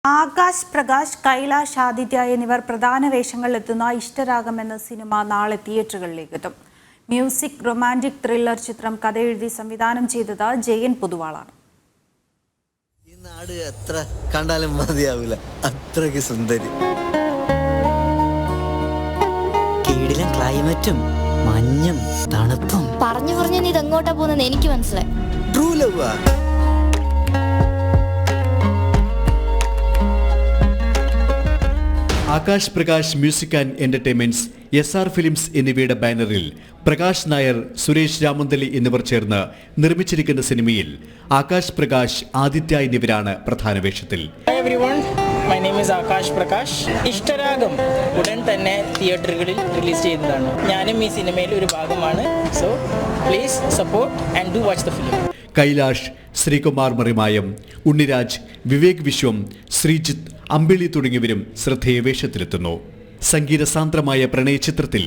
ആകാശ് പ്രകാശ്, കൈലാഷ് ആദിത്യ എന്നിവർ പ്രധാന വേഷങ്ങളിലെത്തുന്ന ഇഷ്ടരാഗം എന്ന സിനിമ നാളെ തിയേറ്ററുകളിലേക്ക് എത്തും. മ്യൂസിക് റൊമാന്റിക് ത്രില്ലർ ചിത്രം കഥയെഴുതി സംവിധാനം ചെയ്തത് ജയൻ പൊതുവാളാണ്. ഈ നാട് എത്ര കണ്ടാലും മതിയാവില്ല, അത്രയ്ക്ക് സുന്ദരി. കീടിലും ക്ലൈമറ്റും മഞ്ഞും തണുപ്പും പറഞ്ഞു പറഞ്ഞു നീ ഇതെങ്ങോട്ടാ പോകുന്നത് എനിക്ക് മനസ്സിലായി. True love. Akash Prakash music and entertainments, SR films എന്നിവയുടെ ബാനറിൽ പ്രകാശ് നായർ, സുരേഷ് രാമന്തലി എന്നിവർ ചേർന്ന് നിർമ്മിച്ചിരിക്കുന്ന സിനിമയിൽ ആകാശ് പ്രകാശ്, ആദിത്യ എന്നിവരാണ് പ്രധാന വേഷത്തിൽ. Hi everyone, my name is Akash Prakash. Ishtaragam ഉടൻ തന്നെ തിയേറ്ററുകളിൽ റിലീസ് ചെയ്യുന്നതാണ്. ഞാനും ഈ സിനിമയിൽ ഒരു ഭാഗമാണ്. So please support and do watch the film. Kailash, Sreekumar Marimayam, Unniraj, Vivek Viswam, Sreejith, Ambili തുടങ്ങിയവരും ശ്രദ്ധേയ വേഷത്തിലെത്തുന്നു. സംഗീതസാന്ദ്രമായ പ്രണയചിത്രത്തിൽ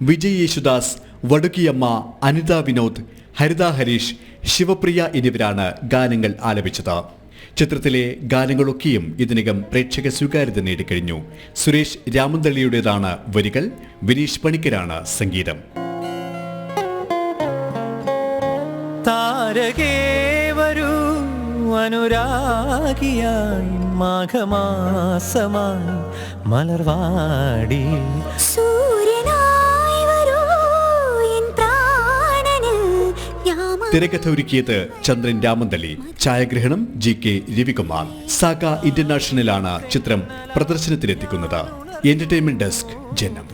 വിജയ് യേശുദാസ്, വടുക്കിയമ്മ, അനിത വിനോദ്, ഹരിത ഹരീഷ്, ശിവപ്രിയ എന്നിവരാണ് ഗാനങ്ങൾ ആലപിച്ചത്. ചിത്രത്തിലെ ഗാനങ്ങളൊക്കെയും ഇതിനകം പ്രേക്ഷക സ്വീകാര്യത നേടിക്കഴിഞ്ഞു. സുരേഷ് രാമന്തള്ളിയുടേതാണ് വരികൾ, വിനീഷ് പണിക്കരാണ് സംഗീതം. താരകേ വരൂ അനുരാഗിയായി മാഘമാസമായി മലർവാടി തിരക്കഥ ഒരുക്കിയത് ചന്ദ്രൻ രാമന്തളി, ഛായാഗ്രഹണം GK രവികുമാർ. സാഗ ഇന്റർനാഷണലാണ് ചിത്രം പ്രദർശനത്തിലെത്തിക്കുന്നത്. എന്റർടൈൻമെന്റ് ഡെസ്ക്, ജനം.